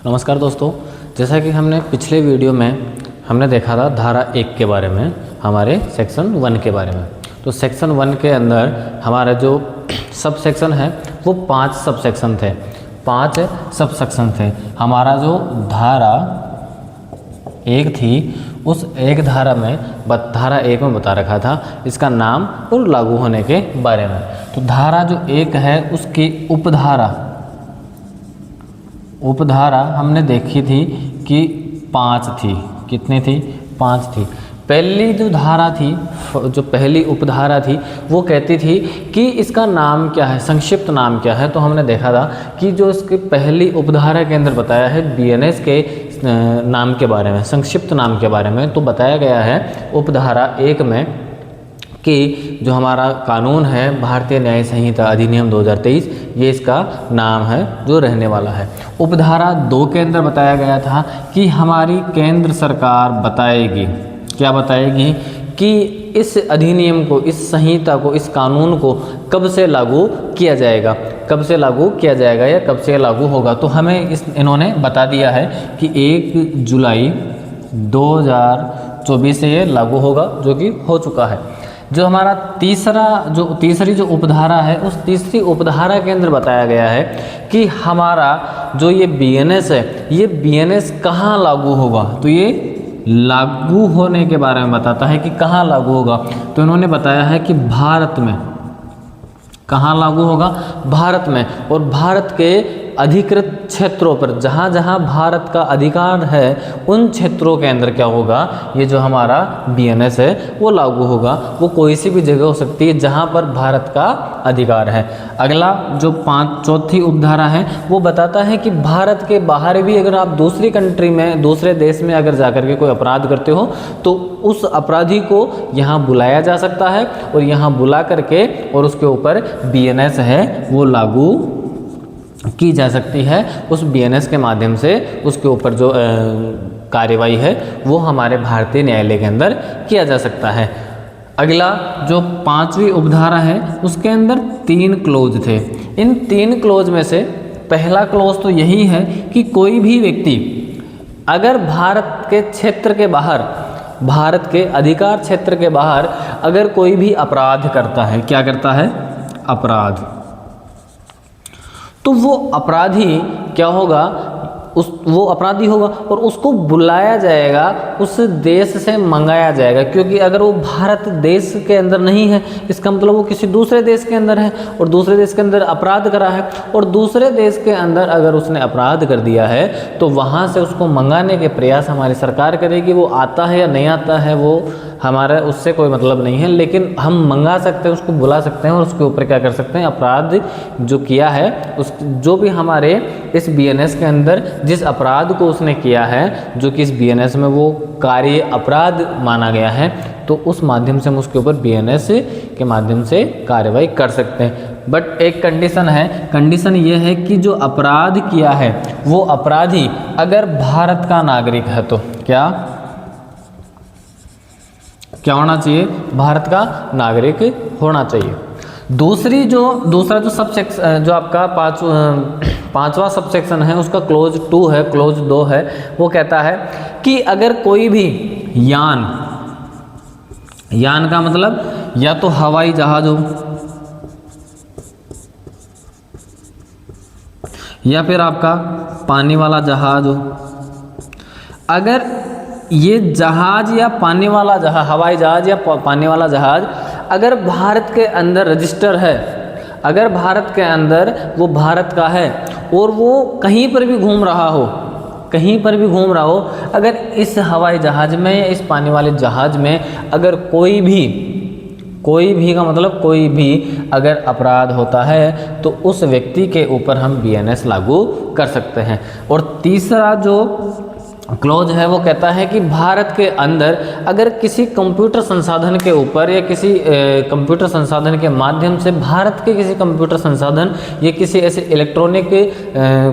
नमस्कार दोस्तों, जैसा कि हमने पिछले वीडियो में हमने देखा था धारा 1 के बारे में, हमारे सेक्शन 1 के बारे में। तो सेक्शन 1 के अंदर हमारा जो सब सेक्शन है वो 5 सब सेक्शन थे, 5 सब सेक्शन थे। हमारा जो धारा 1 थी उस एक धारा में धारा 1 में बता रखा था इसका नाम और लागू होने के बारे में। तो धारा जो 1 है उसकी उपधारा हमने देखी थी कि 5 थी। कितनी थी? 5 थी। पहली जो धारा थी, जो पहली उपधारा थी, वो कहती थी कि इसका नाम क्या है, संक्षिप्त नाम क्या है। तो हमने देखा था कि जो इसकी पहली उपधारा के अंदर बताया है बीएनएस के नाम के बारे में, संक्षिप्त नाम के बारे में। तो बताया गया है उपधारा 1 में कि जो हमारा कानून है भारतीय न्याय संहिता अधिनियम 2023, ये इसका नाम है जो रहने वाला है। उपधारा 2 के अंदर बताया गया था कि हमारी केंद्र सरकार बताएगी, क्या बताएगी कि इस अधिनियम को, इस संहिता को, इस कानून को कब से लागू किया जाएगा, कब से लागू किया जाएगा या कब से लागू होगा। तो हमें इन्होंने बता दिया है कि 1 जुलाई 2024 से ये लागू होगा, जो कि हो चुका है। जो हमारा तीसरी जो उपधारा है, उस तीसरी उपधारा के अंदर बताया गया है कि हमारा जो ये बीएनएस है, ये बीएनएस कहाँ लागू होगा। तो ये लागू होने के बारे में बताता है कि कहाँ लागू होगा। तो इन्होंने बताया है कि भारत में, कहाँ लागू होगा? भारत में। और भारत के अधिकृत क्षेत्रों पर, जहाँ जहाँ भारत का अधिकार है उन क्षेत्रों के अंदर क्या होगा, ये जो हमारा बीएनएस है वो लागू होगा। वो कोई सी भी जगह हो सकती है जहाँ पर भारत का अधिकार है। अगला जो चौथी उपधारा है वो बताता है कि भारत के बाहर भी अगर आप दूसरी कंट्री में, दूसरे देश में अगर जाकर के कोई अपराध करते हो तो उस अपराधी को यहाँ बुलाया जा सकता है और यहाँ बुला करके और उसके ऊपर बीएनएस है वो लागू की जा सकती है। उस बीएनएस के माध्यम से उसके ऊपर जो कार्यवाही है वो हमारे भारतीय न्यायालय के अंदर किया जा सकता है। अगला जो 5वीं उपधारा है उसके अंदर 3 क्लोज थे। इन 3 क्लोज में से पहला क्लोज तो यही है कि कोई भी व्यक्ति अगर भारत के क्षेत्र के बाहर, भारत के अधिकार क्षेत्र के बाहर अगर कोई भी अपराध करता है, क्या करता है? अपराध, तो वो अपराधी क्या होगा, वो अपराधी होगा और उसको बुलाया जाएगा, उस देश से मंगाया जाएगा। क्योंकि अगर वो भारत देश के अंदर नहीं है, इसका मतलब वो किसी दूसरे देश के अंदर है और दूसरे देश के अंदर अपराध करा है, और दूसरे देश के अंदर अगर उसने अपराध कर दिया है तो वहाँ से उसको मंगाने के प्रयास हमारी सरकार करेगी। वो आता है या नहीं आता है वो हमारा उससे कोई मतलब नहीं है, लेकिन हम मंगा सकते हैं, उसको बुला सकते हैं और उसके ऊपर क्या कर सकते हैं, अपराध जो किया है उस जो भी हमारे इस बीएनएस के अंदर जिस अपराध को उसने किया है, जो कि इस बीएनएस में वो कार्य अपराध माना गया है, तो उस माध्यम से हम उसके ऊपर बीएनएस के माध्यम से कार्रवाई कर सकते हैं। बट एक कंडीशन है, कंडीशन ये है कि जो अपराध किया है वो अपराधी अगर भारत का नागरिक है तो क्या होना चाहिए? भारत का नागरिक होना चाहिए। दूसरा जो सब सेक्शन, जो आपका 5वां सब सेक्शन है उसका क्लोज 2 है, क्लोज 2 है, वो कहता है कि अगर कोई भी यान का मतलब या तो हवाई जहाज हो या फिर आपका पानी वाला जहाज हो, अगर ये जहाज या पानी वाला जहाज, हवाई जहाज या पानी वाला जहाज अगर भारत के अंदर रजिस्टर है, अगर भारत के अंदर वो भारत का है और वो कहीं पर भी घूम रहा हो, अगर इस हवाई जहाज में या इस पानी वाले जहाज में अगर कोई भी का मतलब कोई भी अगर अपराध होता है तो उस व्यक्ति के ऊपर हम बीएनएस लागू कर सकते हैं। और तीसरा जो क्लॉज है वो कहता है कि भारत के अंदर अगर किसी कंप्यूटर संसाधन के ऊपर या किसी कंप्यूटर संसाधन के माध्यम से भारत के किसी कंप्यूटर संसाधन या किसी ऐसे इलेक्ट्रॉनिक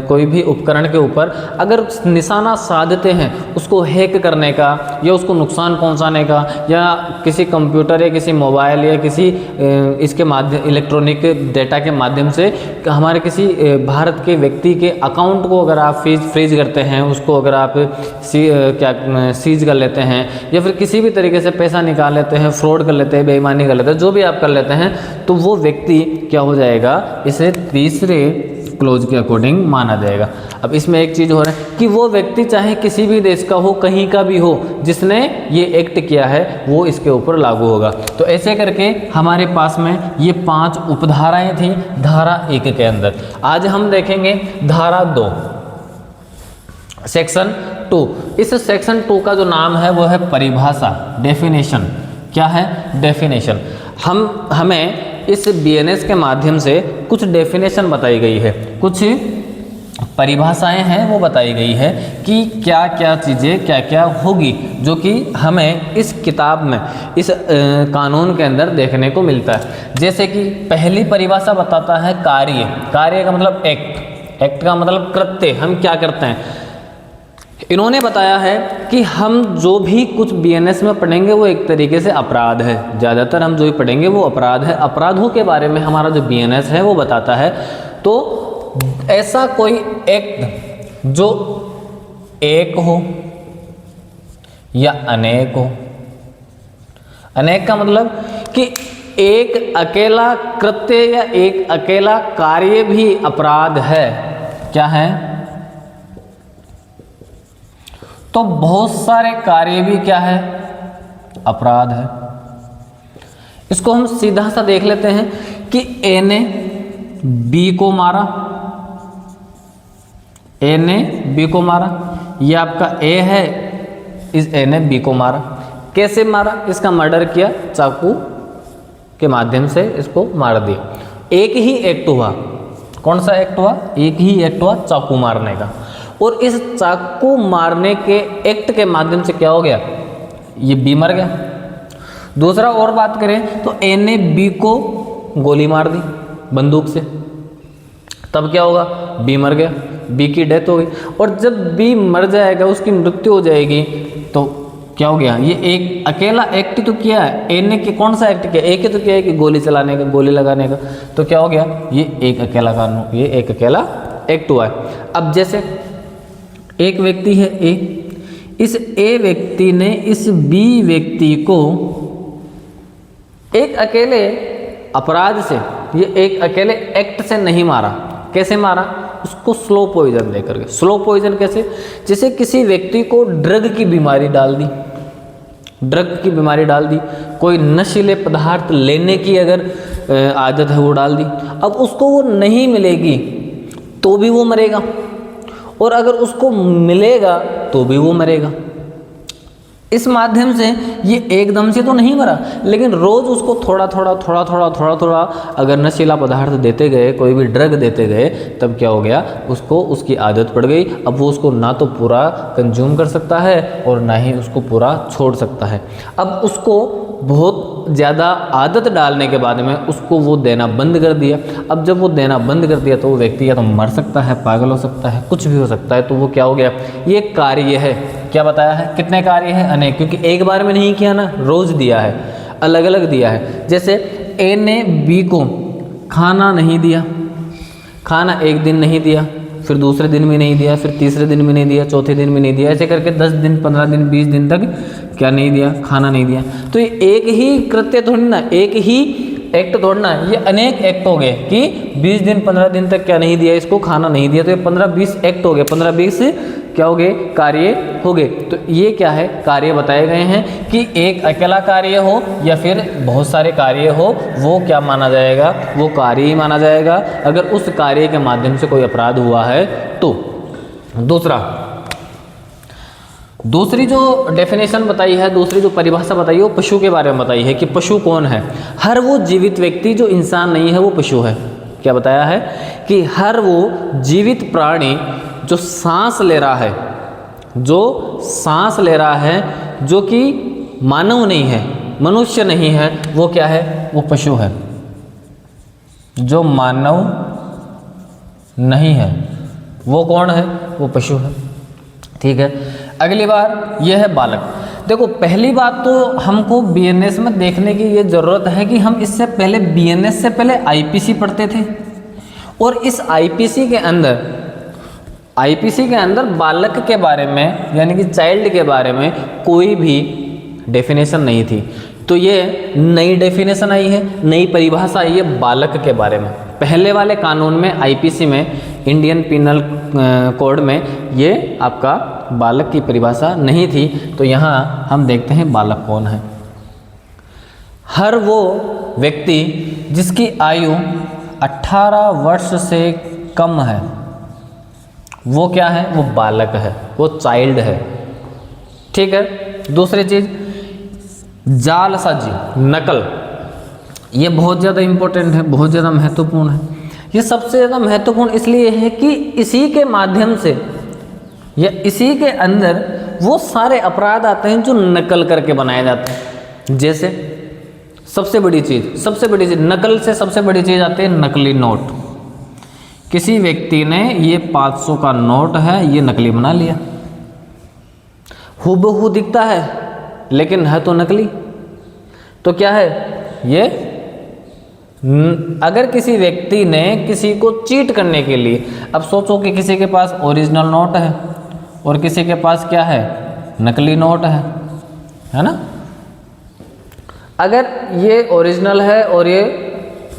कोई भी उपकरण के ऊपर अगर निशाना साधते हैं उसको हैक करने का या उसको नुकसान पहुंचाने का, या किसी कंप्यूटर या किसी मोबाइल या किसी इसके माध्यम इलेक्ट्रॉनिक डेटा के माध्यम से हमारे किसी भारत के व्यक्ति के अकाउंट को अगर आप फ्रीज करते हैं, उसको अगर आप सीज कर लेते हैं या फिर किसी भी तरीके से पैसा निकाल लेते हैं, फ्रॉड कर लेते हैं, बेईमानी कर लेते हैं, जो भी आप कर लेते हैं, तो वो व्यक्ति क्या हो जाएगा, इसे तीसरे क्लोज के अकॉर्डिंग माना जाएगा। अब इसमें एक चीज़ हो रहा है कि वो व्यक्ति चाहे किसी भी देश का हो, कहीं का भी हो, जिसने ये एक्ट किया है वो इसके ऊपर लागू होगा। तो ऐसे करके हमारे पास में ये 5 उपधाराएं थी धारा 1 के अंदर। आज हम देखेंगे धारा 2 सेक्शन 2। इस सेक्शन 2 का जो नाम है वो है परिभाषा, डेफिनेशन। क्या है? डेफिनेशन। हमें इस बीएनएस के माध्यम से कुछ डेफिनेशन बताई गई है, कुछ परिभाषाएं हैं वो बताई गई है कि क्या क्या चीज़ें क्या क्या होगी, जो कि हमें इस किताब में इस कानून के अंदर देखने को मिलता है। जैसे कि पहली परिभाषा बताता है कार्य। कार्य का मतलब एक्ट, एक्ट का मतलब कृत्य, हम क्या करते हैं। इन्होंने बताया है कि हम जो भी कुछ बीएनएस में पढ़ेंगे वो एक तरीके से अपराध है। ज़्यादातर हम जो भी पढ़ेंगे वो अपराध है। अपराधों के बारे में हमारा जो बीएनएस है वो बताता है। तो ऐसा कोई एक्ट जो एक हो या अनेक हो, अनेक का मतलब कि एक अकेला कृत्य या एक अकेला कार्य भी अपराध है। क्या है? तो बहुत सारे कार्य भी क्या है? अपराध है। इसको हम सीधा सा देख लेते हैं कि ए ने बी को मारा, ए ने बी को मारा, ये आपका ए है, इस ए ने बी को मारा। कैसे मारा? इसका मर्डर किया, चाकू के माध्यम से इसको मार दिया। एक ही एक्ट हुआ। कौन सा एक्ट हुआ? एक ही एक्ट हुआ, चाकू मारने का। और इस चाकू मारने के एक्ट के माध्यम से क्या हो गया? ये बी मर गया। दूसरा और बात करें तो ए ने बी को गोली मार दी बंदूक से, तब क्या होगा? बी मर गया, बी की डेथ हो गई। और जब बी मर जाएगा, उसकी मृत्यु हो जाएगी, तो क्या हो गया? ये एक अकेला एक्ट तो किया है। ए ने कौन सा एक्ट किया? एक ही तो किया है कि गोली चलाने का, गोली लगाने का। तो क्या हो गया? ये एक अकेला कानून, ये एक अकेला एक्ट हुआ है। अब जैसे एक व्यक्ति है ए, इस ए व्यक्ति ने इस बी व्यक्ति को एक अकेले अपराध से, ये एक अकेले एक्ट से नहीं मारा। कैसे मारा? उसको स्लो पॉइजन देकर के। स्लो पॉइजन कैसे? जैसे किसी व्यक्ति को ड्रग की बीमारी डाल दी, ड्रग की बीमारी डाल दी, कोई नशीले पदार्थ लेने की अगर आदत है वो डाल दी। अब उसको वो नहीं मिलेगी तो भी वो मरेगा, और अगर उसको मिलेगा तो भी वो मरेगा। इस माध्यम से ये एकदम से तो नहीं मरा, लेकिन रोज उसको थोड़ा थोड़ा अगर नशीला पदार्थ देते गए, कोई भी ड्रग देते गए, तब क्या हो गया? उसको उसकी आदत पड़ गई। अब वो उसको ना तो पूरा कंज्यूम कर सकता है और ना ही उसको पूरा छोड़ सकता है। अब उसको बहुत ज़्यादा आदत डालने के बाद में उसको वो देना बंद कर दिया। अब जब वो देना बंद कर दिया तो वो व्यक्ति या तो मर सकता है, पागल हो सकता है, कुछ भी हो सकता है। तो वो क्या हो गया? ये कार्य है। क्या बताया है? कितने कार्य हैं? अनेक, क्योंकि एक बार में नहीं किया ना, रोज दिया है, अलग अलग दिया है। जैसे ए ने बी को खाना नहीं दिया, खाना एक दिन नहीं दिया, फिर दूसरे दिन भी नहीं दिया, फिर तीसरे दिन भी नहीं दिया, चौथे दिन भी नहीं दिया, ऐसे करके 10 दिन 15 दिन 20 दिन तक क्या नहीं दिया? खाना नहीं दिया। तो ये एक ही कृत्य थोड़ी ना, एक ही एक्ट थोड़ी ना, ये अनेक एक्ट हो गए कि 20 दिन 15 दिन तक क्या नहीं दिया? इसको खाना नहीं दिया। तो ये 15-20 एक्ट हो गए, 15-20 क्या हो गए? कार्य हो गए। तो ये क्या है? कार्य बताए गए हैं कि एक अकेला कार्य हो या फिर बहुत सारे कार्य हो, वो क्या माना जाएगा? वो कार्य ही माना जाएगा अगर उस कार्य के माध्यम से कोई अपराध हुआ है तो। दूसरी जो डेफिनेशन बताई है, दूसरी जो परिभाषा बताई है, वो पशु के बारे में बताई है कि पशु कौन है? हर वो जीवित व्यक्ति जो इंसान नहीं है वो पशु है। क्या बताया है? कि हर वो जीवित प्राणी जो सांस ले रहा है, जो सांस ले रहा है, जो कि मानव नहीं है, मनुष्य नहीं है, वो क्या है? वो पशु है। जो मानव नहीं है वो कौन है? वो पशु है। ठीक है, अगली बार यह है बालक। देखो, पहली बात तो हमको बीएनएस में देखने की ये ज़रूरत है कि हम इससे पहले बीएनएस से पहले आईपीसी पढ़ते थे, और इस आईपीसी के अंदर बालक के बारे में यानी कि चाइल्ड के बारे में कोई भी डेफिनेशन नहीं थी। तो ये नई डेफिनेशन आई है, नई परिभाषा आई है बालक के बारे में। पहले वाले कानून में, आईपीसी में, इंडियन पिनल कोड में ये आपका बालक की परिभाषा नहीं थी। तो यहाँ हम देखते हैं बालक कौन है। हर वो व्यक्ति जिसकी आयु 18 वर्ष से कम है वो क्या है? वो बालक है, वो चाइल्ड है। ठीक है, दूसरी चीज जालसाजी, नकल। ये बहुत ज़्यादा इम्पोर्टेंट है, बहुत ज़्यादा महत्वपूर्ण है। ये सबसे ज़्यादा महत्वपूर्ण इसलिए है कि इसी के माध्यम से या इसी के अंदर वो सारे अपराध आते हैं जो नकल करके बनाए जाते हैं। जैसे सबसे बड़ी चीज़ नकल से सबसे बड़ी चीज़ आती है नकली नोट। किसी व्यक्ति ने ये 500 का नोट है, ये नकली बना लिया, हूबहू दिखता है लेकिन है तो नकली। तो क्या है ये? अगर किसी व्यक्ति ने किसी को चीट करने के लिए, अब सोचो कि किसी के पास ओरिजिनल नोट है और किसी के पास क्या है? नकली नोट है ना। अगर ये ओरिजिनल है और ये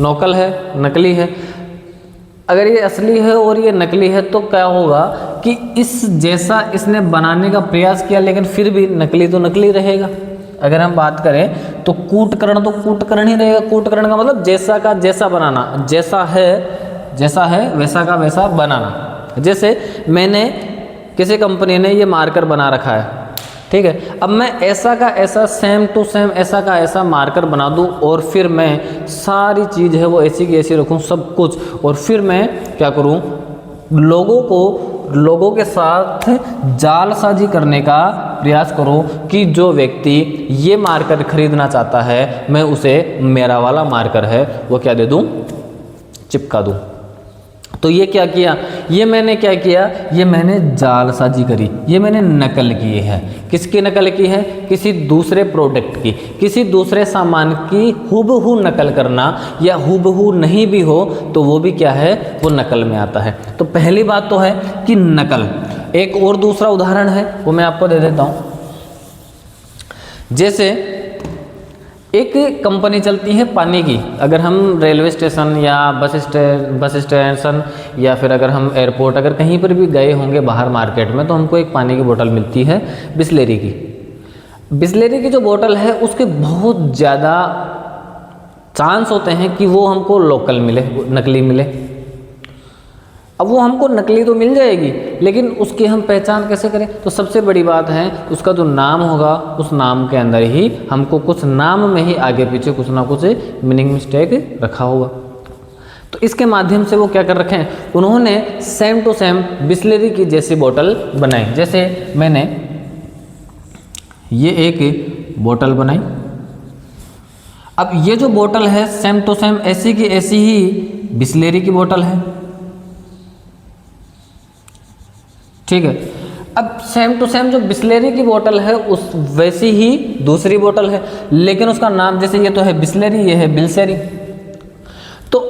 नकल है, नकली है, अगर ये असली है और ये नकली है तो क्या होगा कि इस जैसा इसने बनाने का प्रयास किया लेकिन फिर भी नकली तो नकली रहेगा। अगर हम बात करें तो कूटकरण तो कूटकरण ही रहेगा। कूटकरण का मतलब जैसा का जैसा बनाना, जैसा है वैसा का वैसा बनाना। जैसे मैंने किसी कंपनी ने ये मार्कर बना रखा है, ठीक है, अब मैं ऐसा का ऐसा सेम टू सेम ऐसा का ऐसा मार्कर बना दूं और फिर मैं सारी चीज़ है वो ऐसी की ऐसी रखूं सब कुछ, और फिर मैं क्या करूं? लोगों के साथ जालसाजी करने का प्रयास करूं कि जो व्यक्ति ये मार्कर खरीदना चाहता है मैं उसे मेरा वाला मार्कर है वो क्या दे दूं? चिपका दूं। तो ये क्या किया? ये मैंने जालसाजी करी, ये मैंने नकल की है। किसकी नकल की है? किसी दूसरे प्रोडक्ट की, किसी दूसरे सामान की हूबहू नकल करना, या हूबहू नहीं भी हो तो वो भी क्या है? वो नकल में आता है। तो पहली बात तो है कि नकल। एक और दूसरा उदाहरण है वो मैं आपको दे देता हूँ। जैसे एक कंपनी चलती है पानी की, अगर हम रेलवे स्टेशन या बस स्टेशन या फिर अगर हम एयरपोर्ट अगर कहीं पर भी गए होंगे बाहर मार्केट में, तो हमको एक पानी की बोतल मिलती है बिस्लेरी की। बिस्लेरी की जो बोतल है उसके बहुत ज़्यादा चांस होते हैं कि वो हमको लोकल मिले, नकली मिले। अब वो हमको नकली तो मिल जाएगी लेकिन उसकी हम पहचान कैसे करें? तो सबसे बड़ी बात है उसका जो नाम होगा उस नाम के अंदर ही हमको कुछ नाम में ही आगे पीछे कुछ ना कुछ मीनिंग मिस्टेक रखा होगा। तो इसके माध्यम से वो क्या कर रखे हैं? उन्होंने सेम टू सेम बिस्लेरी की जैसी बोतल बनाई। जैसे मैंने ये एक बोतल बनाई, अब ये जो बोतल है सेम टू सेम ऐसी की ऐसी ही बिस्लेरी की बोतल है, ठीक है। अब सेम टू सेम जो बिस्लेरी की बोतल है उस वैसी ही दूसरी बोतल है, लेकिन उसका नाम, जैसे ये तो है बिस्लेरी, ये है बिल्सेरी। तो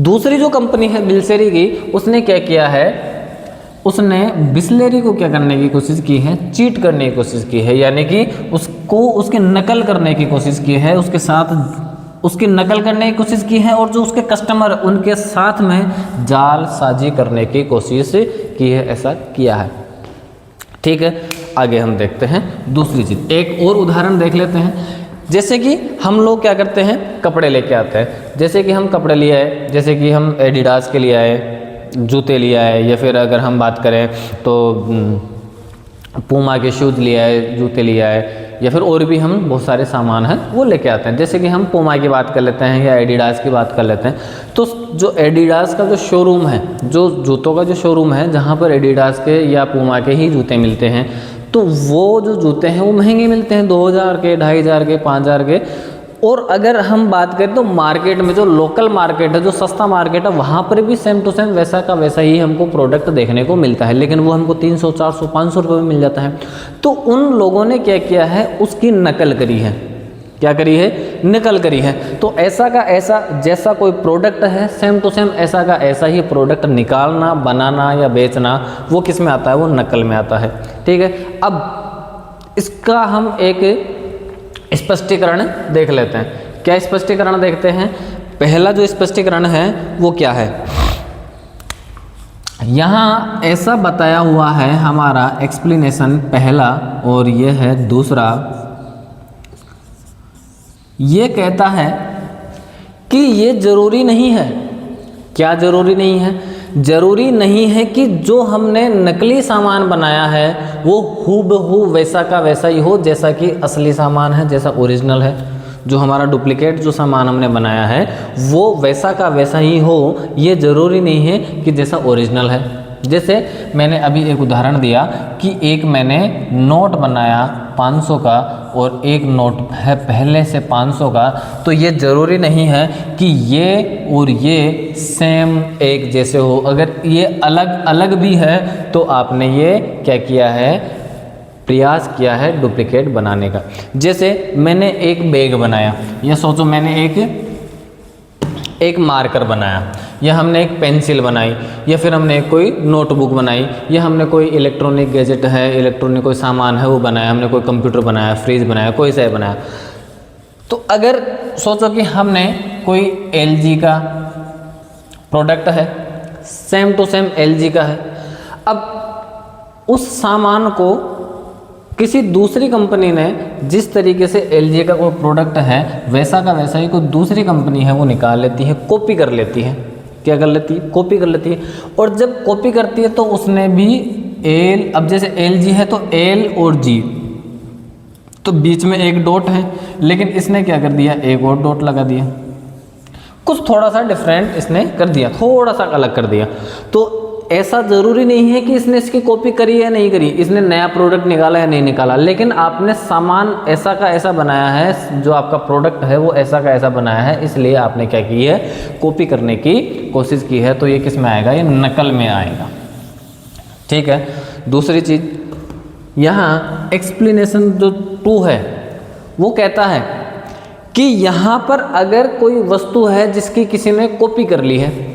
दूसरी जो कंपनी है बिल्सेरी की, उसने क्या किया है? उसने बिस्लेरी को क्या करने की कोशिश की है? चीट करने की कोशिश की है, यानी कि उसको उसकी नकल करने की कोशिश की है, उसके साथ उसकी नकल करने की कोशिश की है, और जो उसके कस्टमर उनके साथ में जालसाजी करने की कोशिश की है, ऐसा किया है, ठीक है। आगे हम देखते हैं दूसरी चीज़, एक और उदाहरण देख लेते हैं। जैसे कि हम लोग क्या करते हैं? कपड़े लेके आते हैं। जैसे कि हम कपड़े लिए आए, जैसे कि हम एडिडास के लिए आए, जूते लिए आए, या फिर अगर हम बात करें तो पूमा के शूज़ लिए आए, जूते लिए आए, या फिर और भी हम बहुत सारे सामान हैं वो लेके आते हैं। जैसे कि हम पूमा की बात कर लेते हैं या एडिडास की बात कर लेते हैं, तो जो एडिडास का जो शोरूम है, जो जूतों का जो शोरूम है जहाँ पर एडिडास के या पूमा के ही जूते मिलते हैं, तो वो जो जूते हैं वो महंगे मिलते हैं, 2000 के, 2500 के, 5000 के। और अगर हम बात करें तो मार्केट में जो लोकल मार्केट है, जो सस्ता मार्केट है, वहाँ पर भी सेम टू सेम वैसा का वैसा ही हमको प्रोडक्ट देखने को मिलता है, लेकिन वो हमको 300, 400, 500 रुपये में मिल जाता है। तो उन लोगों ने क्या किया है, उसकी नकल करी है। क्या करी है? नकल करी है। तो ऐसा का ऐसा जैसा कोई प्रोडक्ट है, सेम टू सेम ऐसा का ऐसा ही प्रोडक्ट निकालना, बनाना या बेचना, वो किस में आता है? वो नकल में आता है। ठीक है, अब इसका हम एक स्पष्टीकरण देख लेते हैं। क्या स्पष्टीकरण देखते हैं? पहला जो स्पष्टीकरण है वो क्या है, यहाँ ऐसा बताया हुआ है हमारा एक्सप्लेनेशन पहला, और ये है दूसरा। ये कहता है कि ये जरूरी नहीं है। क्या जरूरी नहीं है? जरूरी नहीं है कि जो हमने नकली सामान बनाया है वो हूबहू वैसा का वैसा ही हो जैसा कि असली सामान है, जैसा ओरिजिनल है। जो हमारा डुप्लीकेट जो सामान हमने बनाया है वो वैसा का वैसा ही हो, ये ज़रूरी नहीं है कि जैसा ओरिजिनल है। जैसे मैंने अभी एक उदाहरण दिया कि एक मैंने नोट बनाया 500 का और एक नोट है पहले से 500 का, तो ये ज़रूरी नहीं है कि ये और ये सेम एक जैसे हो। अगर ये अलग अलग भी है तो आपने ये क्या किया है? प्रयास किया है डुप्लीकेट बनाने का। जैसे मैंने एक बैग बनाया, या सोचो मैंने एक मार्कर बनाया, या हमने एक पेंसिल बनाई, या फिर हमने कोई नोटबुक बनाई, या हमने कोई इलेक्ट्रॉनिक गैजेट है, इलेक्ट्रॉनिक कोई सामान है वो बनाया, हमने कोई कंप्यूटर बनाया, फ्रिज बनाया, कोई सा बनाया। तो अगर सोचो कि हमने कोई LG का प्रोडक्ट है, सेम टू सेम LG का है, अब उस सामान को किसी दूसरी कंपनी ने जिस तरीके से LG का कोई प्रोडक्ट है वैसा का वैसा ही कोई दूसरी कंपनी है वो निकाल लेती है, कॉपी कर लेती है। क्या कर लेती है? कॉपी कर लेती है। और जब कॉपी करती है तो उसने भी अब जैसे LG है तो L और G, तो बीच में एक डॉट है, लेकिन इसने क्या कर दिया? एक और डॉट लगा दिया, कुछ थोड़ा सा डिफरेंट इसने कर दिया, थोड़ा सा अलग कर दिया। तो ऐसा ज़रूरी नहीं है कि इसने इसकी कॉपी करी या नहीं करी, इसने नया प्रोडक्ट निकाला या नहीं निकाला, लेकिन आपने सामान ऐसा का ऐसा बनाया है, जो आपका प्रोडक्ट है वो ऐसा का ऐसा बनाया है, इसलिए आपने क्या की है? कॉपी करने की कोशिश की है। तो ये किस में आएगा? ये नकल में आएगा। ठीक है। दूसरी चीज़, यहाँ एक्सप्लेनेशन जो 2 है वो कहता है कि यहाँ पर अगर कोई वस्तु है जिसकी किसी ने कॉपी कर ली है,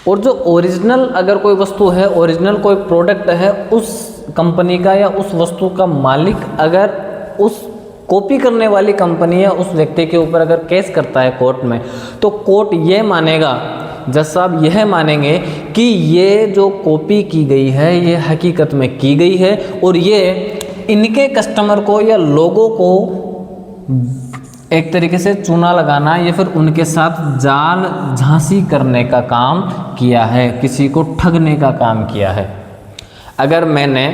और जो ओरिजिनल अगर कोई वस्तु है, ओरिजिनल कोई प्रोडक्ट है, उस कंपनी का या उस वस्तु का मालिक अगर उस कॉपी करने वाली कंपनी या उस व्यक्ति के ऊपर अगर केस करता है कोर्ट में, तो कोर्ट ये मानेगा, जज साहब यह मानेंगे कि ये जो कॉपी की गई है ये हकीकत में की गई है, और ये इनके कस्टमर को या लोगों को एक तरीके से चूना लगाना या फिर उनके साथ जाल झांसी करने का काम किया है, किसी को ठगने का काम किया है। अगर मैंने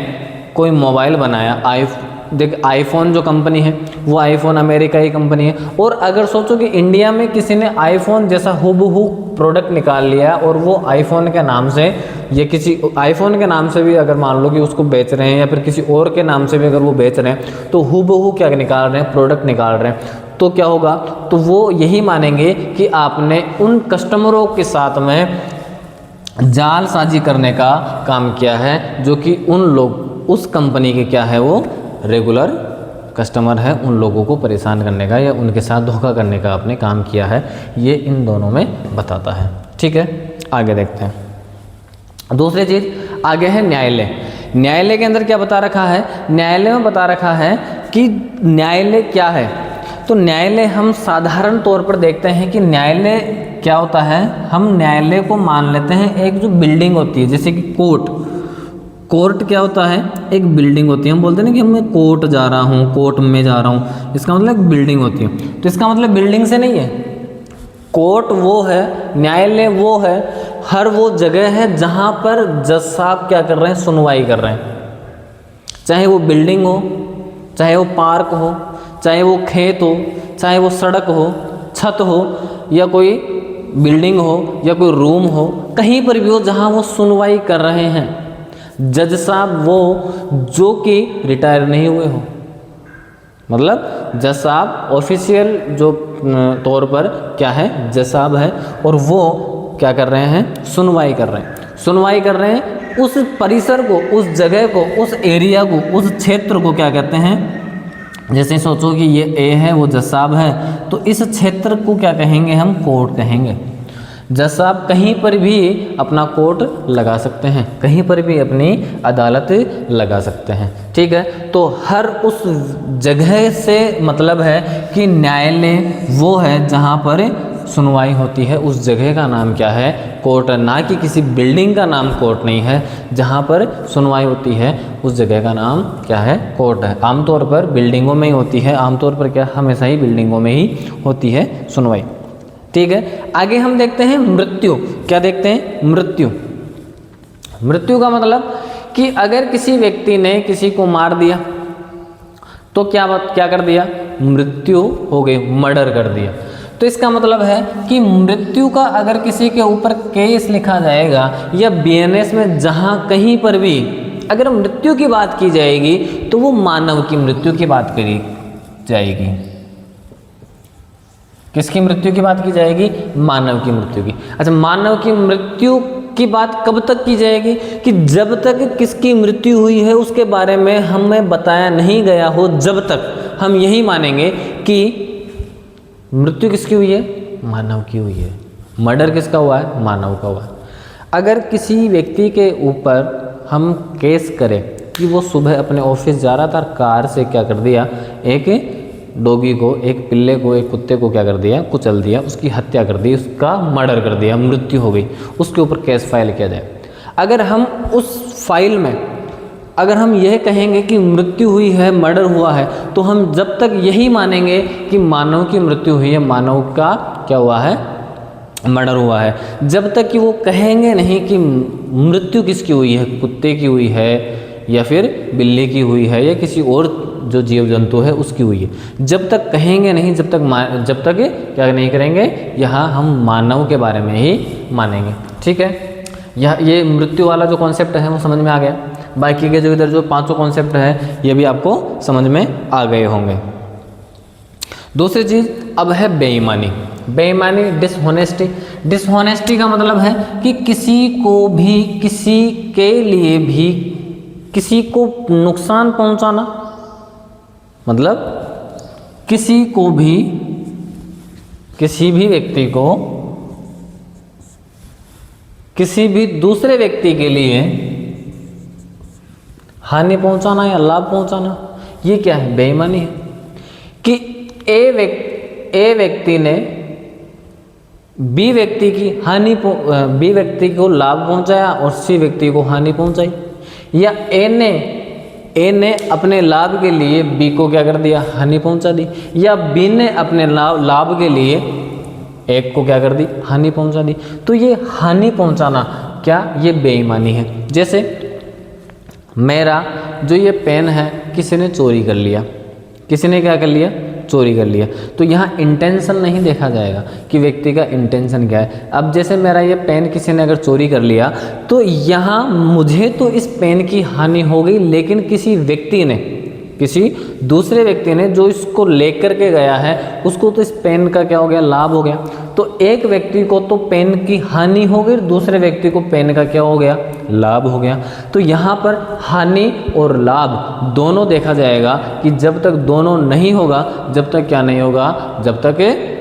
कोई मोबाइल बनाया, आईफोन जो कंपनी है वो आईफोन अमेरिका की कंपनी है, और अगर सोचो कि इंडिया में किसी ने आईफोन जैसा हूबहू प्रोडक्ट निकाल लिया और वो आईफोन के नाम से या किसी आईफोन के नाम से भी अगर मान लो कि उसको बेच रहे हैं, या फिर किसी और के नाम से भी अगर वो बेच रहे हैं, तो हूबहू क्या निकाल रहे हैं? प्रोडक्ट निकाल रहे हैं। तो क्या होगा? तो वो यही मानेंगे कि आपने उन कस्टमरों के साथ में जालसाजी करने का काम किया है, जो कि उन लोग उस कंपनी के क्या है, वो रेगुलर कस्टमर है, उन लोगों को परेशान करने का या उनके साथ धोखा करने का आपने काम किया है। ये इन दोनों में बताता है। ठीक है, आगे देखते हैं। दूसरी चीज़ आगे है न्यायालय। न्यायालय के अंदर क्या बता रखा है? न्यायालय में बता रखा है कि न्यायालय क्या है। तो न्यायालय हम साधारण तौर पर देखते हैं कि न्यायालय क्या होता है। हम न्यायालय को मान लेते हैं एक जो बिल्डिंग होती है, जैसे कि कोर्ट क्या होता है? एक बिल्डिंग होती है। हम बोलते हैं ना कि मैं कोर्ट जा रहा हूँ, कोर्ट में जा रहा हूँ, इसका मतलब एक बिल्डिंग होती है। तो इसका मतलब बिल्डिंग से नहीं है। कोर्ट वो है, न्यायालय वो है, हर वो जगह है जहाँ पर जज साहब क्या कर रहे हैं? सुनवाई कर रहे हैं। चाहे वो बिल्डिंग हो, चाहे वो पार्क हो, चाहे वो खेत हो, चाहे वो सड़क हो, छत हो, या कोई बिल्डिंग हो, या कोई रूम हो, कहीं पर भी हो जहाँ वो सुनवाई कर रहे हैं, जज साहब वो जो कि रिटायर नहीं हुए हो, मतलब जज साहब ऑफिशियल जो तौर पर क्या है, जज साहब है, और वो क्या कर रहे हैं, सुनवाई कर रहे हैं, सुनवाई कर रहे हैं। उस परिसर को, उस जगह को, उस एरिया को, उस क्षेत्र को क्या कहते हैं, जैसे सोचो कि ये ए है, वो जज साहब है, तो इस क्षेत्र को क्या कहेंगे, हम कोर्ट कहेंगे। जज साहब कहीं पर भी अपना कोर्ट लगा सकते हैं, कहीं पर भी अपनी अदालत लगा सकते हैं, ठीक है। तो हर उस जगह से मतलब है कि न्यायालय वो है जहाँ पर सुनवाई होती है, उस जगह का नाम क्या है, कोर्ट। ना कि किसी बिल्डिंग का नाम कोर्ट नहीं है, जहाँ पर सुनवाई होती है उस जगह का नाम क्या है, कोर्ट है। आमतौर पर बिल्डिंगों में ही होती है, आमतौर पर क्या, हमेशा ही बिल्डिंगों में ही होती है सुनवाई, ठीक है। आगे हम देखते हैं मृत्यु। क्या देखते हैं, मृत्यु। मृत्यु का मतलब कि अगर किसी व्यक्ति ने किसी को मार दिया तो क्या कर दिया, मृत्यु हो गई, मर्डर कर दिया। तो इसका मतलब है कि मृत्यु का अगर किसी के ऊपर केस लिखा जाएगा या बीएनएस में जहाँ कहीं पर भी अगर मृत्यु की बात की जाएगी तो वो मानव की मृत्यु की बात करी जाएगी। किसकी मृत्यु की बात की जाएगी, मानव की मृत्यु की। अच्छा, मानव की मृत्यु की बात कब तक की जाएगी, कि जब तक किसकी मृत्यु हुई है उसके बारे में हमें बताया नहीं गया हो, जब तक हम यही मानेंगे कि मृत्यु किसकी हुई है, मानव की हुई है। मर्डर किसका हुआ है, मानव का हुआ है। अगर किसी व्यक्ति के ऊपर हम केस करें कि वो सुबह अपने ऑफिस जा रहा था, कार से क्या कर दिया, एक डॉगी को, एक पिल्ले को, एक कुत्ते को क्या कर दिया, कुचल दिया, उसकी हत्या कर दी, उसका मर्डर कर दिया, मृत्यु हो गई, उसके ऊपर केस फाइल किया जाए। अगर हम उस फाइल में अगर हम यह कहेंगे कि मृत्यु हुई है, मर्डर हुआ है, तो हम जब तक यही मानेंगे कि मानव की मृत्यु हुई है, मानव का क्या हुआ है, मर्डर हुआ है, जब तक कि वो कहेंगे नहीं कि मृत्यु किसकी हुई है, कुत्ते की हुई है या फिर बिल्ली की हुई है या किसी और जो जीव जंतु है उसकी हुई है, जब तक कहेंगे नहीं, जब तक क्या नहीं करेंगे, यहाँ हम मानव के बारे में ही मानेंगे, ठीक है। ये मृत्यु वाला जो कॉन्सेप्ट है वो समझ में आ गया। बाकी के जो इधर जो पांचों कॉन्सेप्ट है ये भी आपको समझ में आ गए होंगे। दूसरी चीज़ अब है बेईमानी। बेईमानी, डिसहोनेस्टी। डिसहोनेस्टी का मतलब है कि किसी को भी, किसी के लिए भी किसी को नुकसान पहुंचाना, मतलब किसी को भी, किसी भी व्यक्ति को किसी भी दूसरे व्यक्ति के लिए हानि पहुंचाना या लाभ पहुंचाना, ये क्या है, बेईमानी है। कि ए व्यक्ति ने बी व्यक्ति की हानि, बी व्यक्ति को लाभ पहुंचाया और सी व्यक्ति को हानि पहुंचाई, या ए ने अपने लाभ के लिए बी को क्या कर दिया, हानि पहुंचा दी, या बी ने अपने लाभ के लिए एक को क्या कर दी, हानि पहुंचा दी। तो ये हानि पहुंचाना क्या, ये बेईमानी है। जैसे मेरा जो ये पेन है किसी ने चोरी कर लिया, किसी ने क्या कर लिया, चोरी कर लिया, तो यहाँ इंटेंशन नहीं देखा जाएगा कि व्यक्ति का इंटेंशन क्या है। अब जैसे मेरा ये पेन किसी ने अगर चोरी कर लिया तो यहाँ मुझे तो इस पेन की हानि हो गई, लेकिन किसी व्यक्ति ने, किसी दूसरे व्यक्ति ने जो इसको लेकर के गया है उसको तो इस पेन का क्या हो गया, लाभ हो गया। तो एक व्यक्ति को तो पेन की हानि हो गई, दूसरे व्यक्ति को पेन का क्या हो गया, लाभ हो गया। तो यहाँ पर हानि और लाभ दोनों देखा जाएगा कि जब तक दोनों नहीं होगा, जब तक क्या नहीं होगा, जब तक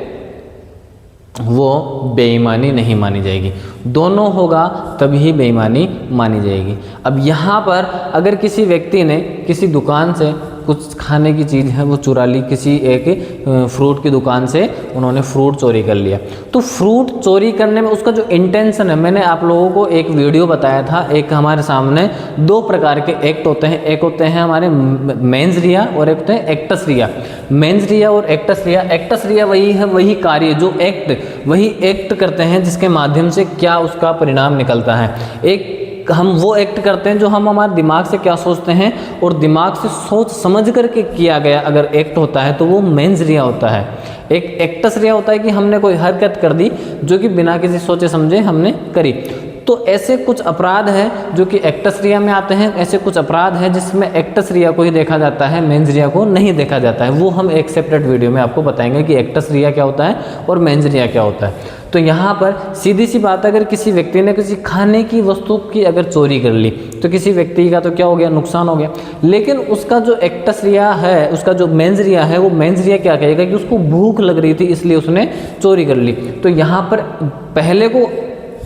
वो बेईमानी नहीं मानी जाएगी। दोनों होगा तभी बेईमानी मानी जाएगी। अब यहाँ पर अगर किसी व्यक्ति ने किसी दुकान से कुछ खाने की चीज़ है वो चुरा ली, किसी एक फ्रूट की दुकान से उन्होंने फ्रूट चोरी कर लिया, तो फ्रूट चोरी करने में उसका जो इंटेंशन है, मैंने आप लोगों को एक वीडियो बताया था, एक हमारे सामने दो प्रकार के एक्ट होते हैं, एक होते हैं हमारे मेंस रिया और एक होते हैं एक्टस रिया। मेंस रिया और एक्टस रिया, एक्टस रिया वही है, वही कार्य जो एक्ट, वही एक्ट करते हैं जिसके माध्यम से क्या उसका परिणाम निकलता है। एक हम वो एक्ट करते हैं जो हम हमारे दिमाग से क्या सोचते हैं, और दिमाग से सोच समझ करके किया गया अगर एक्ट होता है तो वो मेंस रिया होता है। एक एक्टस रिया होता है कि हमने कोई हरकत कर दी जो कि बिना किसी सोचे समझे हमने करी। तो ऐसे कुछ अपराध हैं जो कि एक्टस रिया में आते हैं, ऐसे कुछ अपराध हैं जिसमें एक्टस रिया को ही देखा जाता है, मेंस रिया को नहीं देखा जाता है। वो हम एक सेपरेट वीडियो में आपको बताएंगे कि एक्टस रिया क्या होता है और मेंस रिया क्या होता है। तो यहाँ पर सीधी सी बात, अगर किसी व्यक्ति ने किसी खाने की वस्तु की अगर चोरी कर ली तो किसी व्यक्ति का तो क्या हो गया, नुकसान हो गया। लेकिन उसका जो एक्टस रिया है, उसका जो मेंस रिया है, वो मेंस रिया क्या कहेगा कि उसको भूख लग रही थी इसलिए उसने चोरी कर ली। तो यहाँ पर पहले को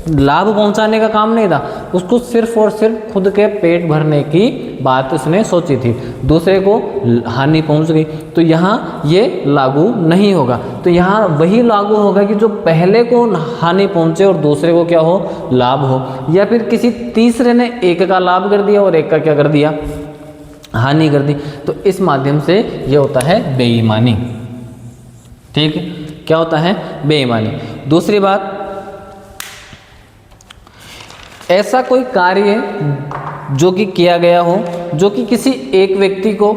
लाभ पहुंचाने का काम नहीं था, उसको सिर्फ और सिर्फ खुद के पेट भरने की बात उसने सोची थी, दूसरे को हानि पहुंच गई। तो यहाँ ये लागू नहीं होगा। तो यहाँ वही लागू होगा कि जो पहले को हानि पहुंचे और दूसरे को क्या हो, लाभ हो, या फिर किसी तीसरे ने एक का लाभ कर दिया और एक का क्या कर दिया, हानि कर दी। तो इस माध्यम से ये होता है बेईमानी। ठीक है, क्या होता है, बेईमानी। दूसरी बात, ऐसा कोई कार्य जो कि किया गया हो जो कि किसी एक व्यक्ति को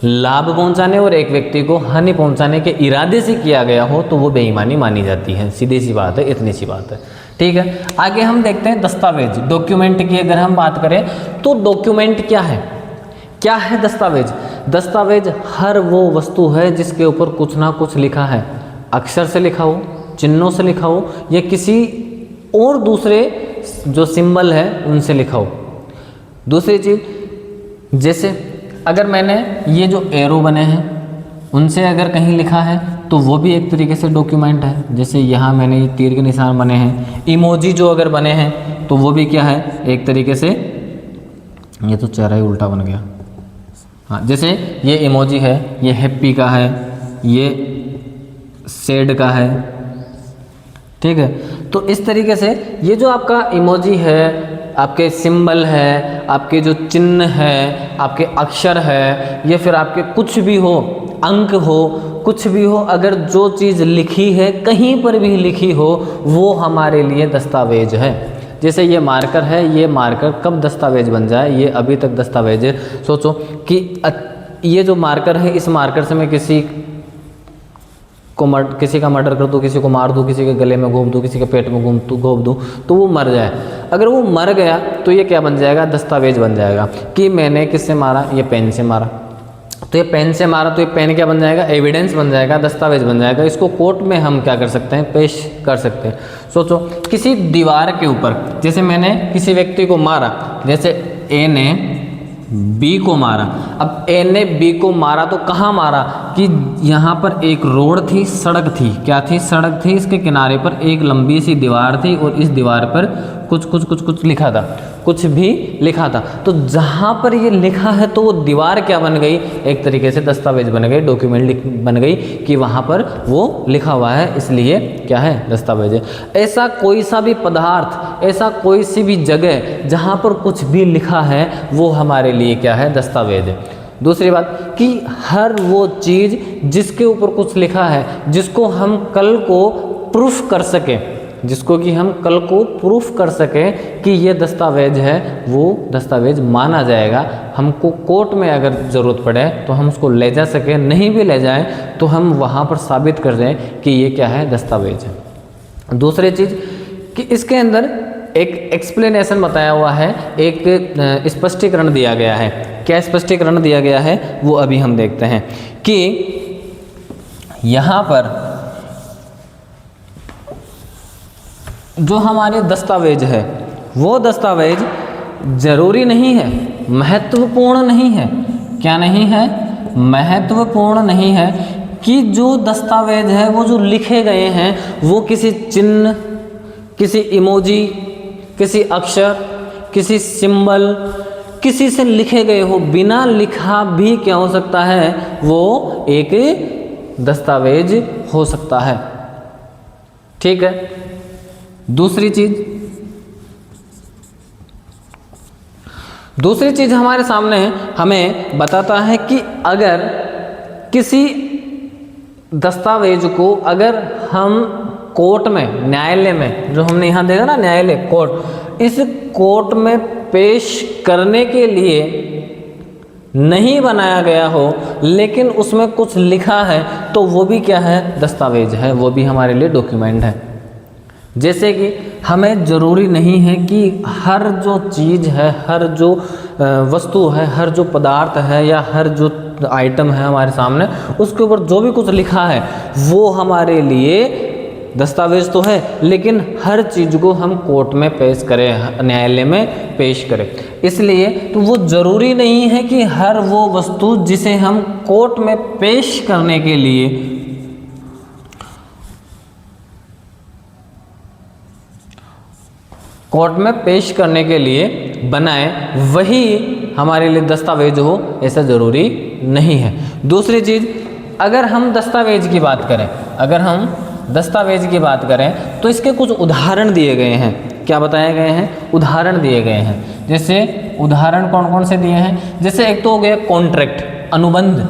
लाभ पहुंचाने और एक व्यक्ति को हानि पहुंचाने के इरादे से किया गया हो तो वो बेईमानी मानी जाती है। सीधी सी बात है, इतनी सी बात है। ठीक है, आगे हम देखते हैं दस्तावेज, डॉक्यूमेंट की अगर हम बात करें तो डॉक्यूमेंट क्या है, क्या है दस्तावेज। दस्तावेज हर वो वस्तु है जिसके ऊपर कुछ ना कुछ लिखा है, अक्षर से लिखा हो, चिन्हों से लिखा हो, या किसी और दूसरे जो सिंबल है उनसे लिखा हो। दूसरी चीज़, जैसे अगर मैंने ये जो एरो बने हैं उनसे अगर कहीं लिखा है तो वो भी एक तरीके से डॉक्यूमेंट है। जैसे यहाँ मैंने ये तीर के निशान बने हैं, इमोजी जो अगर बने हैं तो वो भी क्या है, एक तरीके से, ये तो चेहरा ही उल्टा बन गया। हाँ, जैसे ये इमोजी है, ये हैप्पी का है, ये सैड का है। ठीक है, तो इस तरीके से ये जो आपका इमोजी है, आपके सिंबल है, आपके जो चिन्ह है, आपके अक्षर है, या फिर आपके कुछ भी हो, अंक हो, कुछ भी हो, अगर जो चीज़ लिखी है, कहीं पर भी लिखी हो, वो हमारे लिए दस्तावेज है। जैसे ये मार्कर है, ये मार्कर कब दस्तावेज बन जाए, ये अभी तक दस्तावेज है। सोचो कि ये जो मार्कर है, इस मार्कर से मैं किसी का मर्डर कर दूँ, किसी को मार दूँ, किसी के गले में घोंप दूँ, किसी के पेट में घोंप दूँ तो वो मर जाए। अगर वो मर गया तो ये क्या बन जाएगा, दस्तावेज बन जाएगा कि मैंने किससे मारा, ये पेन से मारा। तो ये पेन से मारा तो ये पेन क्या बन जाएगा, एविडेंस बन जाएगा, दस्तावेज बन जाएगा। इसको कोर्ट में हम क्या कर सकते हैं, पेश कर सकते हैं। सोचो किसी दीवार के ऊपर, जैसे मैंने किसी व्यक्ति को मारा, जैसे ए ने बी को मारा। अब ए ने बी को मारा तो कहाँ मारा, कि यहाँ पर एक रोड थी, सड़क थी, क्या थी, सड़क थी, इसके किनारे पर एक लंबी सी दीवार थी और इस दीवार पर कुछ लिखा था, कुछ भी लिखा था। तो जहाँ पर ये लिखा है तो वो दीवार क्या बन गई, एक तरीके से दस्तावेज बन गई, डॉक्यूमेंट बन गई कि वहाँ पर वो लिखा हुआ है, इसलिए क्या है, दस्तावेज है। ऐसा कोई सा भी पदार्थ, ऐसा कोई सी भी जगह जहाँ पर कुछ भी लिखा है वो हमारे लिए क्या है, दस्तावेज है। दूसरी बात कि हर वो चीज़ जिसके ऊपर कुछ लिखा है, जिसको हम कल को प्रूफ कर सकें, जिसको कि हम कल को प्रूफ कर सकें कि ये दस्तावेज है, वो दस्तावेज माना जाएगा। हमको कोर्ट में अगर ज़रूरत पड़े तो हम उसको ले जा सकें, नहीं भी ले जाएं तो हम वहाँ पर साबित कर दें कि ये क्या है, दस्तावेज है। दूसरी चीज़ कि इसके अंदर एक एक्सप्लेनेशन बताया हुआ है, एक स्पष्टीकरण दिया गया है। क्या स्पष्टीकरण दिया गया है वो अभी हम देखते हैं कि यहाँ पर जो हमारे दस्तावेज है वो दस्तावेज जरूरी नहीं है, महत्वपूर्ण नहीं है। क्या नहीं है, महत्वपूर्ण नहीं है कि जो दस्तावेज है वो जो लिखे गए हैं वो किसी चिन्ह, किसी इमोजी, किसी अक्षर, किसी सिंबल, किसी से लिखे गए हो। बिना लिखा भी क्या हो सकता है, वो एक दस्तावेज हो सकता है। ठीक है। दूसरी चीज हमारे सामने हमें बताता है कि अगर किसी दस्तावेज को अगर हम कोर्ट में, न्यायालय में, जो हमने यहाँ देखा ना न्यायालय, कोर्ट, इस कोर्ट में पेश करने के लिए नहीं बनाया गया हो लेकिन उसमें कुछ लिखा है तो वो भी क्या है, दस्तावेज है, वो भी हमारे लिए डॉक्यूमेंट है। जैसे कि हमें ज़रूरी नहीं है कि हर जो चीज़ है, हर जो वस्तु है, हर जो पदार्थ है या हर जो आइटम है हमारे सामने, उसके ऊपर जो भी कुछ लिखा है वो हमारे लिए दस्तावेज तो है, लेकिन हर चीज़ को हम कोर्ट में पेश करें, न्यायालय में पेश करें। इसलिए तो वो ज़रूरी नहीं है कि हर वो वस्तु जिसे हम कोर्ट में पेश करने के लिए बनाए वही हमारे लिए दस्तावेज हो, ऐसा ज़रूरी नहीं है। दूसरी चीज़, अगर हम दस्तावेज की बात करें तो इसके कुछ उदाहरण दिए गए हैं। क्या बताए गए हैं? उदाहरण दिए गए हैं। जैसे उदाहरण कौन कौन से दिए हैं? जैसे एक तो हो गया कॉन्ट्रैक्ट, अनुबंध।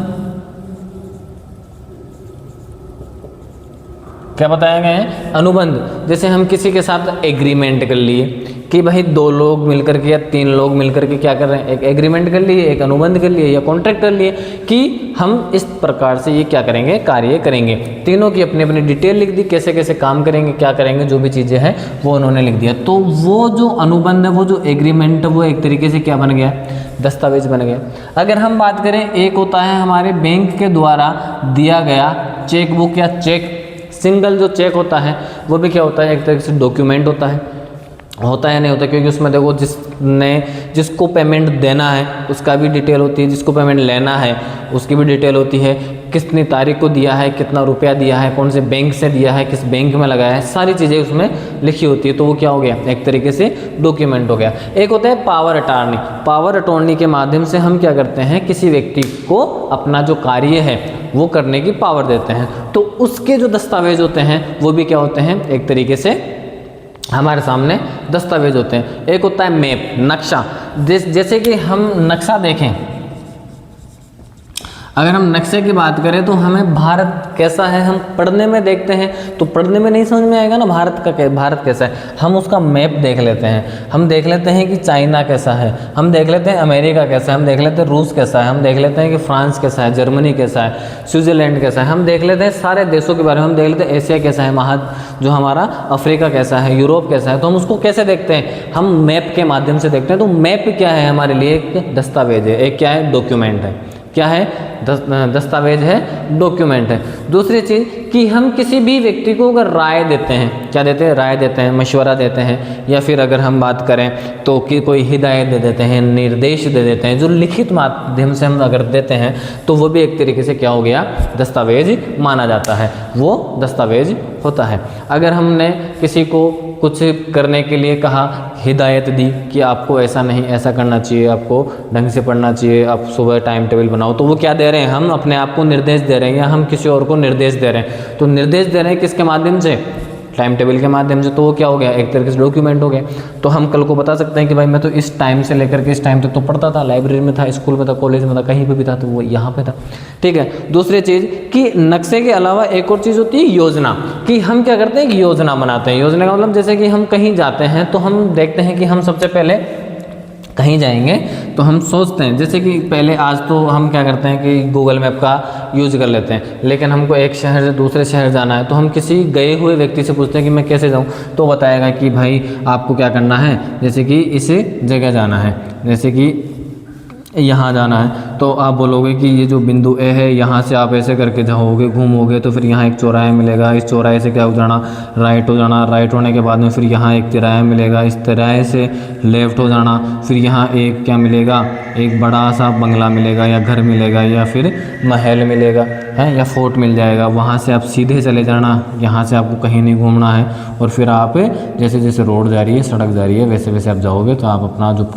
क्या बताया गया है? अनुबंध। जैसे हम किसी के साथ एग्रीमेंट कर लिए कि भाई 2 लोग मिलकर के या 3 लोग मिलकर के क्या कर रहे हैं, एक एग्रीमेंट कर लिए, एक अनुबंध कर लिए या कॉन्ट्रैक्ट कर लिए कि हम इस प्रकार से ये क्या करेंगे, कार्य करेंगे। तीनों की अपनी अपनी डिटेल लिख दी, कैसे कैसे काम करेंगे, क्या करेंगे, जो भी चीज़ें हैं वो उन्होंने लिख दिया। तो वो जो अनुबंध है, वो जो एग्रीमेंट है, वो एक तरीके से क्या बन गया, दस्तावेज बन गया। अगर हम बात करें, एक होता है हमारे बैंक के द्वारा दिया गया चेकबुक या चेक, सिंगल जो चेक होता है वो भी क्या होता है, एक तरीके से डॉक्यूमेंट होता है नहीं होता, क्योंकि उसमें देखो जिसको पेमेंट देना है उसका भी डिटेल होती है, जिसको पेमेंट लेना है उसकी भी डिटेल होती है, कितनी तारीख को दिया है, कितना रुपया दिया है, कौन से बैंक से दिया है, किस बैंक में लगाया है, सारी चीज़ें उसमें लिखी होती है। तो वो क्या हो गया, एक तरीके से डॉक्यूमेंट हो गया। एक होता है पावर अटॉर्नी। पावर अटॉर्नी के माध्यम से हम क्या करते हैं, किसी व्यक्ति को अपना जो कार्य है वो करने की पावर देते हैं। तो उसके जो दस्तावेज होते हैं वो भी क्या होते हैं, एक तरीके से हमारे सामने दस्तावेज होते हैं। एक होता है मैप, नक्शा। जैसे कि हम नक्शा देखें, अगर हम नक्शे की बात करें तो हमें भारत कैसा है हम पढ़ने में देखते हैं, तो पढ़ने में नहीं समझ में आएगा ना भारत कैसा है। हम उसका मैप देख लेते हैं, हम देख लेते हैं कि चाइना कैसा है, हम देख लेते हैं अमेरिका कैसा है, हम देख लेते हैं रूस कैसा है, हम देख लेते हैं कि फ्रांस कैसा है, जर्मनी कैसा है, स्विट्ज़रलैंड कैसा है, हम देख लेते हैं सारे देशों के बारे में, हम देख लेते हैं एशिया कैसा है, जो हमारा अफ्रीका कैसा है, यूरोप कैसा है। तो हम उसको कैसे देखते हैं, हम मैप के माध्यम से देखते हैं। तो मैप क्या है, हमारे लिए एक दस्तावेज है, एक क्या है, डॉक्यूमेंट है। क्या है, दस्तावेज है, डॉक्यूमेंट है। दूसरी चीज़ कि हम किसी भी व्यक्ति को अगर राय देते हैं, क्या देते हैं, राय देते हैं, मशवरा देते हैं, या फिर अगर हम बात करें तो कि कोई हिदायत दे देते हैं, निर्देश दे देते हैं, जो लिखित माध्यम से हम अगर देते हैं तो वो भी एक तरीके से क्या हो गया, दस्तावेज माना जाता है, वो दस्तावेज होता है। अगर हमने किसी को कुछ करने के लिए कहा, हिदायत दी कि आपको ऐसा नहीं, ऐसा करना चाहिए, आपको ढंग से पढ़ना चाहिए, आप सुबह टाइम टेबल बनाओ, तो वो क्या दे रहे हैं, हम अपने आप को निर्देश दे रहे हैं या हम किसी और को निर्देश दे रहे हैं। तो निर्देश दे रहे हैं किसके माध्यम से, टाइम टेबल के माध्यम से। तो वो क्या हो गया, एक तरीके से डॉक्यूमेंट हो गया। तो हम कल को बता सकते हैं कि भाई मैं तो इस टाइम से लेकर के इस टाइम तक तो पढ़ता था, लाइब्रेरी में था, स्कूल में था, कॉलेज में था, कहीं पे भी था, तो वो यहाँ पे था। ठीक है। दूसरी चीज़ कि नक्शे के अलावा एक और चीज़ होती है योजना, कि हम क्या करते हैं, कि योजना बनाते हैं। योजना का मतलब जैसे कि हम कहीं जाते हैं तो हम देखते हैं कि हम सबसे पहले कहीं जाएंगे तो हम सोचते हैं, जैसे कि पहले आज तो हम क्या करते हैं कि गूगल मैप का यूज कर लेते हैं, लेकिन हमको एक शहर से दूसरे शहर जाना है तो हम किसी गए हुए व्यक्ति से पूछते हैं कि मैं कैसे जाऊं, तो बताएगा कि भाई आपको क्या करना है, जैसे कि इस जगह जाना है, जैसे कि यहाँ जाना है, तो आप बोलोगे कि ये जो बिंदु ए है, यहाँ से आप ऐसे करके जाओगे, घूमोगे तो फिर यहाँ एक चौराहा मिलेगा, इस चौराहे से क्या हो जाना, राइट हो जाना, राइट होने के बाद में फिर यहाँ एक तिराहा मिलेगा, इस तिराहे से लेफ़्ट हो जाना, फिर यहाँ एक क्या मिलेगा, एक बड़ा सा बंगला मिलेगा या घर मिलेगा या फिर महल मिलेगा है या फोर्ट मिल जाएगा। वहाँ से आप सीधे चले जाना, यहाँ से आपको कहीं नहीं घूमना है, और फिर आप जैसे जैसे रोड जा रही है, सड़क जा रही है, वैसे वैसे आप जाओगे तो आप अपना जो पॉइंट